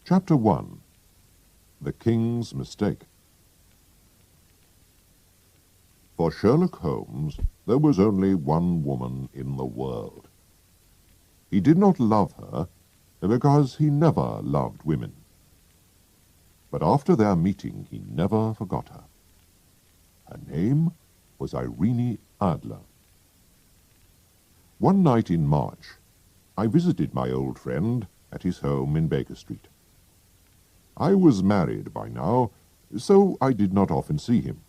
Chapter 1. The King's Mistake. For Sherlock Holmes, there was only one woman in the world. He did not love her because he never loved women. But after their meeting, he never forgot her. Her name was Irene Adler. One night in March, I visited my old friend at his home in Baker Street. I was married by now, so I did not often see him.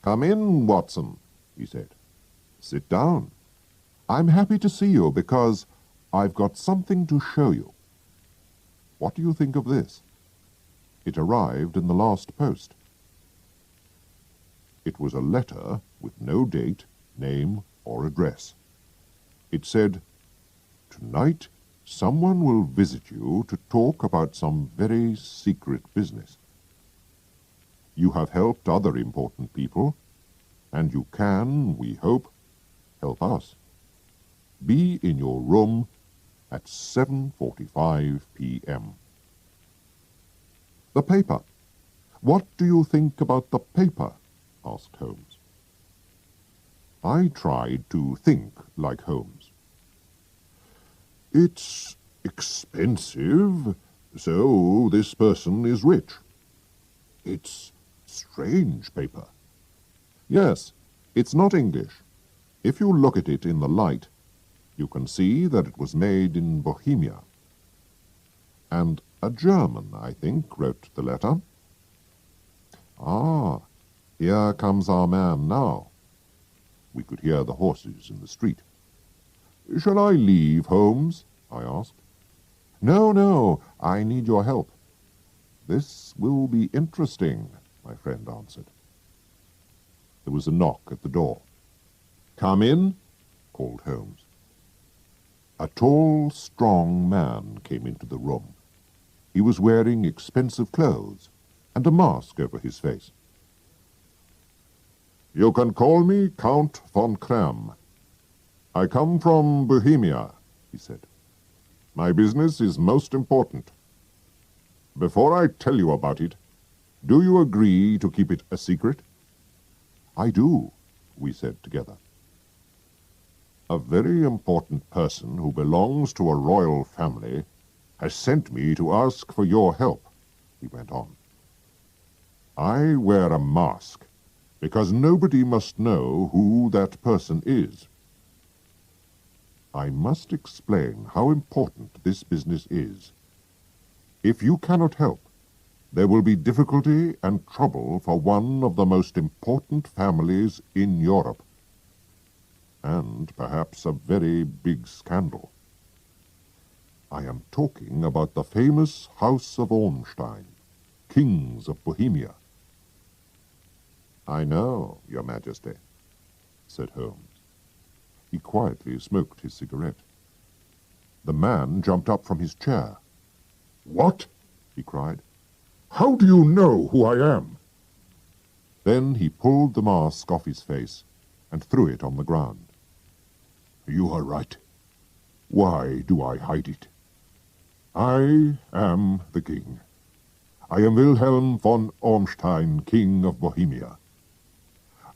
"Come in, Watson," he said. "Sit down. I'm happy to see you because I've got something to show you." What do you think of this? It arrived in the last post. It was a letter with no date, name, or address. It said, "Tonight, someone will visit you to talk about some very secret business. You have helped other important people, and you can, we hope, help us. Be in your room at 7:45 p.m. "The paper. What do you think about the paper?" asked Holmes. I tried to think like Holmes. "It's expensive, so this person is rich. It's strange paper. Yes, it's not English. If you look at it in the light, you can see that it was made in Bohemia. And a German, I think, wrote the letter." "Ah, here comes our man now." We could hear the horses in the street. "Shall I leave, Holmes?" I asked. "No, no, I need your help." "This will be interesting," my friend answered. There was a knock at the door. "Come in," called Holmes. A tall, strong man came into the room. He was wearing expensive clothes and a mask over his face. "You can call me Count von Kram. I come from Bohemia," he said. "My business is most important. Before I tell you about it, do you agree to keep it a secret?" "I do," we said together. "A very important person who belongs to a royal family has sent me to ask for your help," he went on. "I wear a mask because nobody must know who that person is. I must explain how important this business is. If you cannot help, there will be difficulty and trouble for one of the most important families in Europe, and perhaps a very big scandal. I am talking about the famous House of Ormstein, kings of Bohemia." "I know, Your Majesty," said Holmes. He quietly smoked his cigarette. The man jumped up from his chair. "What?" he cried. "How do you know who I am?" Then he pulled the mask off his face and threw it on the ground. "You are right. Why do I hide it? I am the king. I am Wilhelm von Ormstein, king of Bohemia.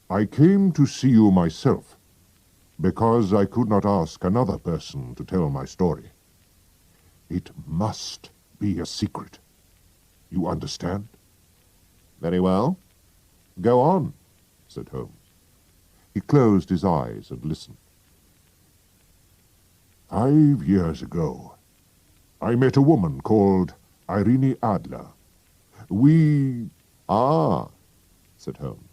I came to see you myself because I could not ask another person to tell my story. It must be a secret. You understand?" "Very well. Go on," said Holmes. He closed his eyes and listened. 5 years ago, I met a woman called Irene Adler. We... "Ah," said Holmes.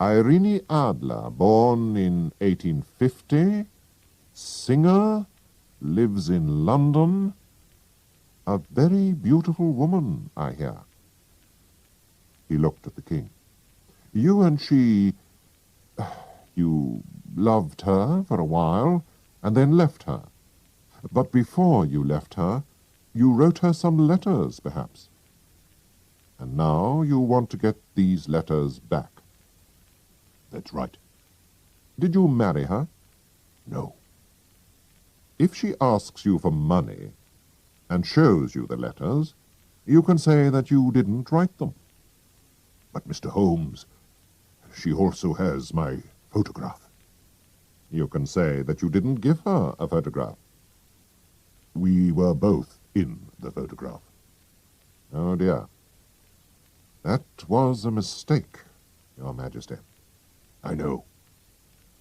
"Irene Adler, born in 1850, singer, lives in London. A very beautiful woman, I hear." He looked at the king. "You and she... you loved her for a while, and then left her. But before you left her, you wrote her some letters, perhaps. And now you want to get these letters back." "That's right." "Did you marry her?" "No." "If she asks you for money, and shows you the letters, you can say that you didn't write them. But, Mr. Holmes, she also has my photograph. You can say that you didn't give her a photograph. We were both in the photograph. Oh, dear. That was a mistake, Your Majesty. I know.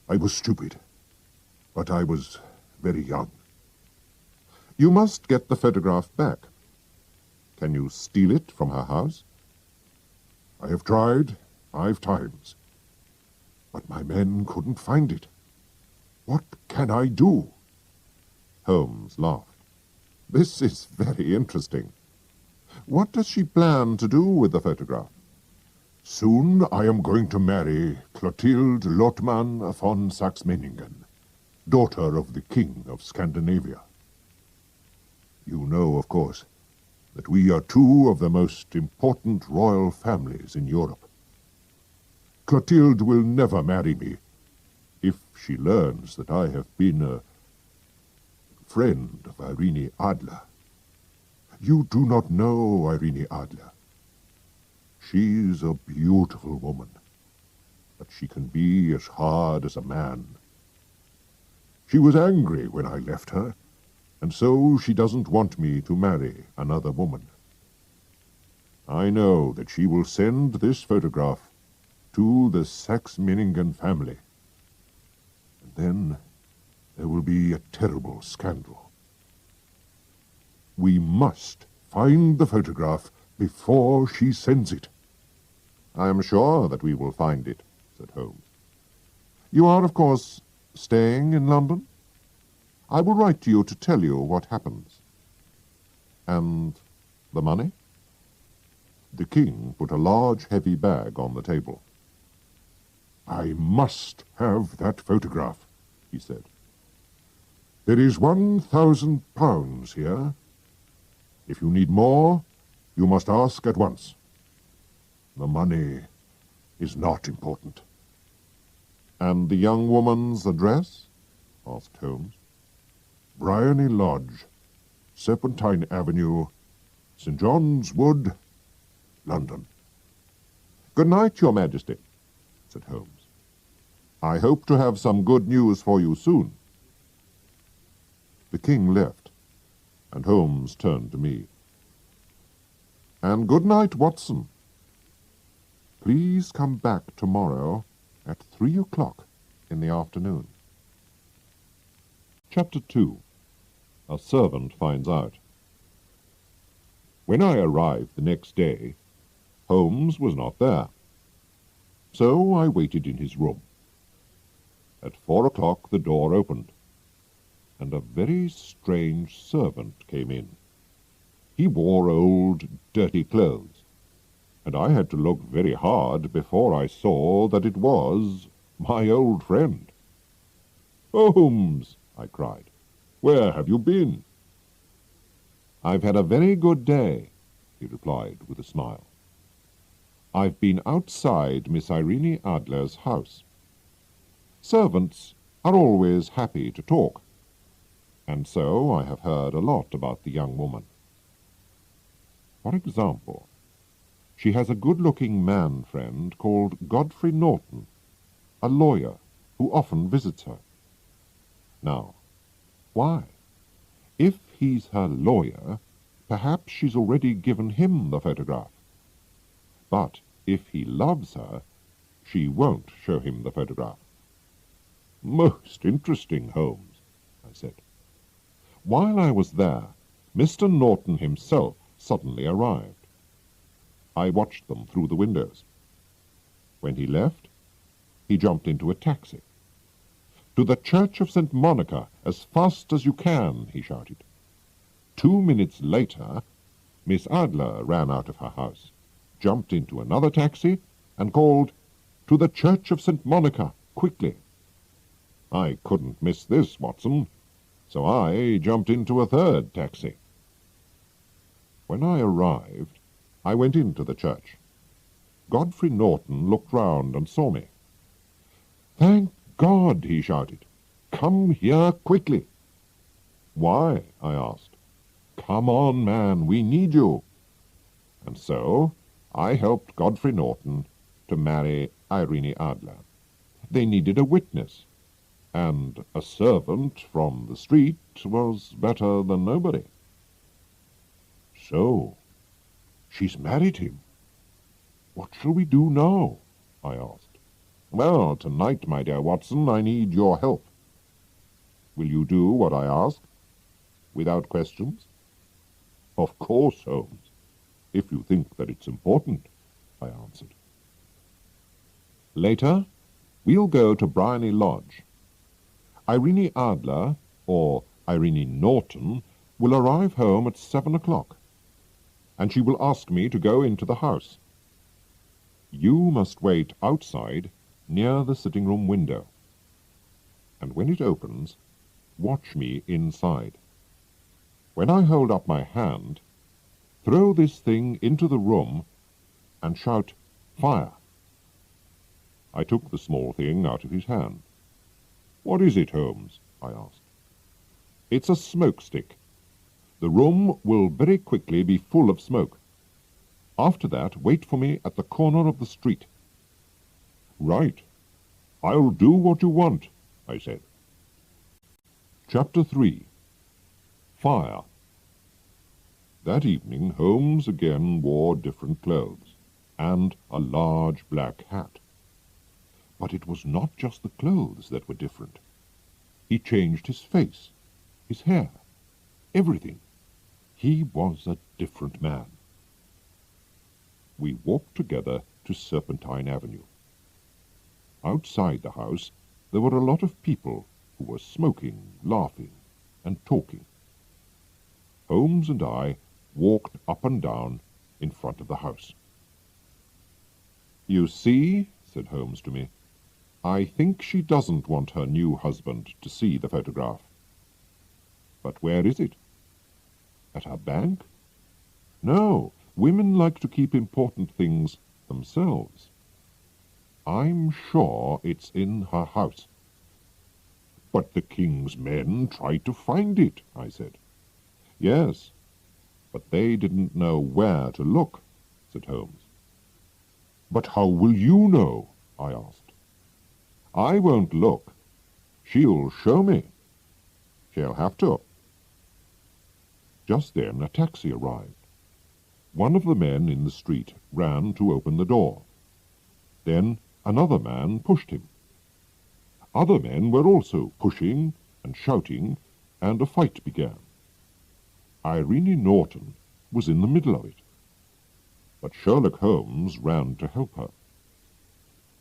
I was stupid. But I was very young. You must get the photograph back. Can you steal it from her house? I have tried 5 times. But my men couldn't find it. What can I do? Holmes laughed. This is very interesting. What does she plan to do with the photograph? Soon I am going to marry Clotilde Lotman von Saxe-Meiningen, daughter of the King of Scandinavia. You know, of course, that we are 2 of the most important royal families in Europe. Clotilde will never marry me if she learns that I have been a friend of Irene Adler. You do not know Irene Adler. She's a beautiful woman, but she can be as hard as a man. She was angry when I left her, and so she doesn't want me to marry another woman. I know that she will send this photograph to the Saxe-Meiningen family, and then there will be a terrible scandal. We must find the photograph before she sends it. I am sure that we will find it, said Holmes. You are, of course, staying in London? I will write to you to tell you what happens. And the money? The king put a large, heavy bag on the table. I must have that photograph, he said. There is £1,000 here. If you need more, you must ask at once. The money is not important. And the young woman's address? Asked Holmes. Bryony Lodge, Serpentine Avenue, St. John's Wood, London. Good night, Your Majesty, said Holmes. I hope to have some good news for you soon. The king left, and Holmes turned to me. And good night, Watson. Please come back tomorrow at 3 o'clock in the afternoon. Chapter 2. A Servant Finds Out. When I arrived the next day, Holmes was not there. So I waited in his room. At 4 o'clock the door opened, and a very strange servant came in. He wore old, dirty clothes, and I had to look very hard before I saw that it was my old friend. Holmes, I cried, where have you been? I've had a very good day, he replied with a smile. I've been outside Miss Irene Adler's house. Servants are always happy to talk, and so I have heard a lot about the young woman. For example, she has a good-looking man friend called Godfrey Norton, a lawyer who often visits her. Now, why? If he's her lawyer, perhaps she's already given him the photograph. But if he loves her, she won't show him the photograph. Most interesting, Holmes, I said. While I was there, Mr. Norton himself suddenly arrived. I watched them through the windows. When he left, he jumped into a taxi. To the Church of St. Monica, as fast as you can, he shouted. 2 minutes later, Miss Adler ran out of her house, jumped into another taxi, and called, "To the Church of St. Monica, quickly." I couldn't miss this, Watson, so I jumped into a third taxi. When I arrived, I went into the church. Godfrey Norton looked round and saw me. "Thank God," he shouted. "Come here quickly." "Why?" I asked. come on, man, we need you. And so I helped Godfrey Norton to marry Irene Adler. They needed a witness, and a servant from the street was better than nobody. So, she's married him. What shall we do now? I asked. Well, tonight, my dear Watson, I need your help. Will you do what I ask? Without questions? Of course, Holmes, if you think that it's important, I answered. Later, we'll go to Briony Lodge. Irene Adler, or Irene Norton, will arrive home at 7 o'clock, and she will ask me to go into the house. You must wait outside near the sitting-room window, and when it opens, watch me inside. When I hold up my hand, throw this thing into the room and shout, "Fire!" I took the small thing out of his hand. "What is it, Holmes?" I asked. "It's a smoke stick. The room will very quickly be full of smoke. After that, wait for me at the corner of the street." "Right. I'll do what you want," I said. Chapter 3. Fire. That evening Holmes again wore different clothes, and a large black hat. But it was not just the clothes that were different. He changed his face, his hair, everything. He was a different man. We walked together to Serpentine Avenue. Outside the house there were a lot of people who were smoking, laughing, and talking. Holmes and I walked up and down in front of the house. "You see," said Holmes to me, "I think she doesn't want her new husband to see the photograph." "But where is it?" "At her bank?" "No, women like to keep important things themselves. I'm sure it's in her house." "But the king's men tried to find it," I said. "Yes, but they didn't know where to look," said Holmes. "But how will you know?" I asked. "I won't look. She'll show me. She'll have to." Just then a taxi arrived. One of the men in the street ran to open the door. Then another man pushed him. Other men were also pushing and shouting, and a fight began. Irene Norton was in the middle of it, but Sherlock Holmes ran to help her.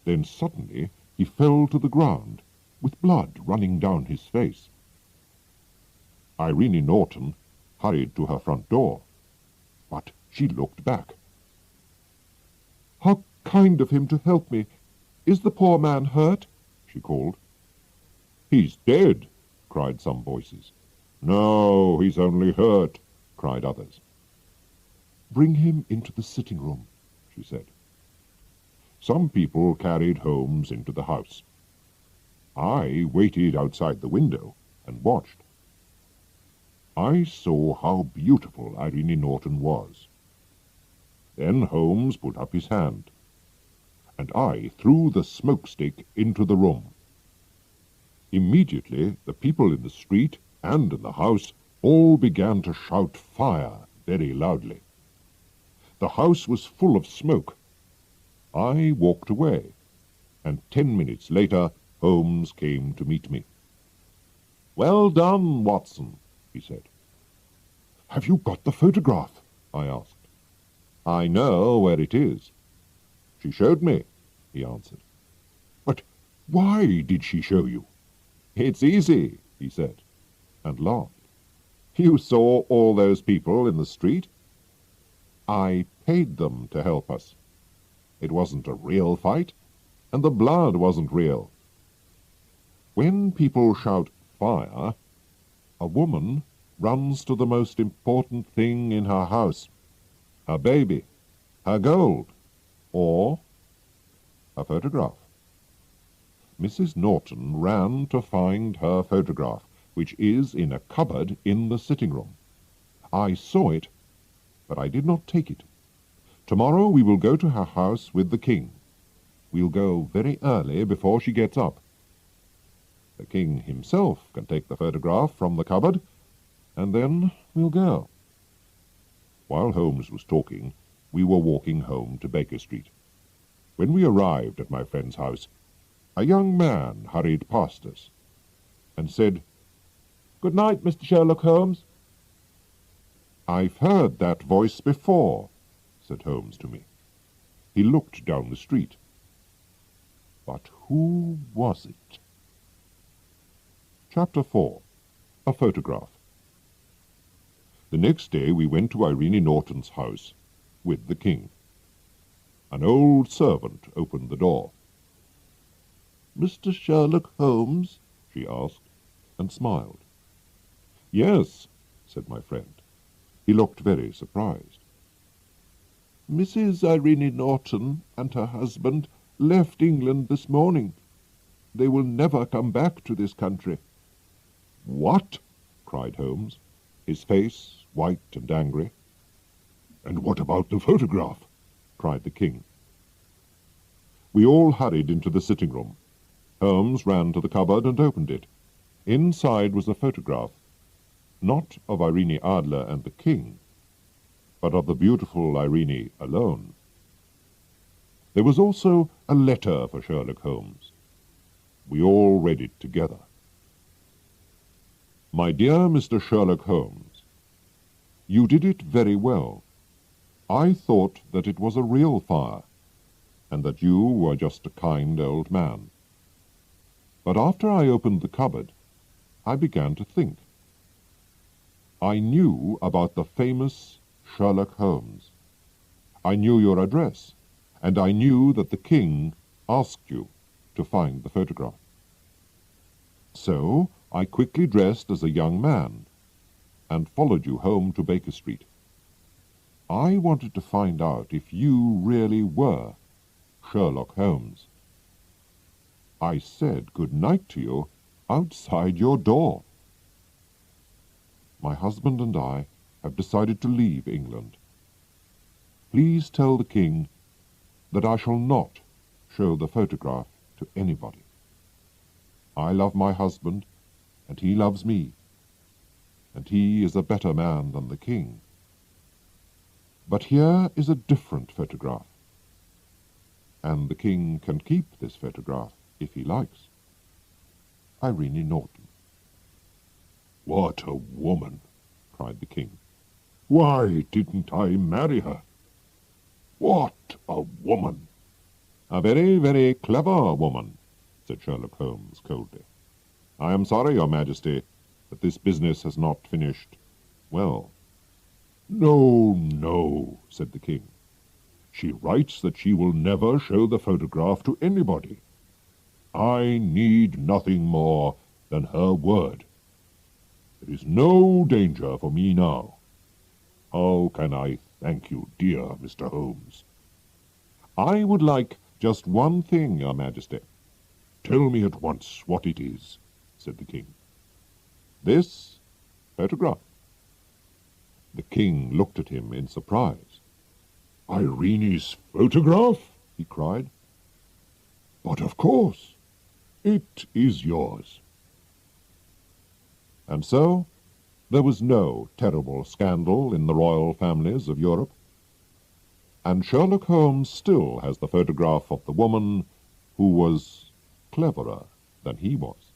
Then suddenly he fell to the ground, with blood running down his face. Irene Norton hurried to her front door, but she looked back. "How kind of him to help me! Is the poor man hurt?" she called. "He's dead," cried some voices. "No, he's only hurt," cried others. "Bring him into the sitting-room," she said. Some people carried Holmes into the house. I waited outside the window and watched. I saw how beautiful Irene Norton was. Then Holmes put up his hand, and I threw the smoke-stick into the room. Immediately the people in the street and in the house all began to shout "Fire!" very loudly. The house was full of smoke. I walked away, and 10 minutes later Holmes came to meet me. "Well done, Watson," he said. "Have you got the photograph?" I asked. "I know where it is." "She showed me," he answered. "But why did she show you?" "It's easy," he said, and laughed. "You saw all those people in the street? I paid them to help us. It wasn't a real fight, and the blood wasn't real. When people shout fire, a woman runs to the most important thing in her house, her baby, her gold, or a photograph. Mrs. Norton ran to find her photograph, which is in a cupboard in the sitting-room. I saw it, but I did not take it. Tomorrow we will go to her house with the king. We'll go very early before she gets up. The king himself can take the photograph from the cupboard, and then we'll go." While Holmes was talking, we were walking home to Baker Street. When we arrived at my friend's house, a young man hurried past us and said, "Good night, Mr. Sherlock Holmes." "I've heard that voice before," said Holmes to me. He looked down the street. But who was it? Chapter 4. A Photograph. The next day we went to Irene Norton's house with the king. An old servant opened the door. "Mr. Sherlock Holmes?" she asked, and smiled. "Yes," said my friend. He looked very surprised. "Mrs. Irene Norton and her husband left England this morning. They will never come back to this country." "What?" cried Holmes, his face white and angry. "And what about the photograph?" cried the king. We all hurried into the sitting-room. Holmes ran to the cupboard and opened it. Inside was a photograph, not of Irene Adler and the king, but of the beautiful Irene alone. There was also a letter for Sherlock Holmes. We all read it together. "My dear Mr. Sherlock Holmes, you did it very well. I thought that it was a real fire, and that you were just a kind old man. But after I opened the cupboard, I began to think. I knew about the famous Sherlock Holmes. I knew your address, and I knew that the king asked you to find the photograph. So I quickly dressed as a young man and followed you home to Baker Street. I wanted to find out if you really were Sherlock Holmes. I said good night to you outside your door. My husband and I have decided to leave England. Please tell the king that I shall not show the photograph to anybody. I love my husband, and he loves me, and he is a better man than the king. But here is a different photograph, and the king can keep this photograph if he likes. Irene Norton." "What a woman!" cried the king. "Why didn't I marry her? What a woman!" "A very, very clever woman," said Sherlock Holmes coldly. "I am sorry, Your Majesty, that this business has not finished well." "No, no," said the king. "She writes that she will never show the photograph to anybody. I need nothing more than her word. There is no danger for me now. How can I thank you, dear Mr. Holmes?" "I would like just one thing, Your Majesty." "Tell me at once what it is," said the king. "This photograph." The king looked at him in surprise. "Irene's photograph?" he cried. "But of course, it is yours." And so there was no terrible scandal in the royal families of Europe, and Sherlock Holmes still has the photograph of the woman who was cleverer than he was.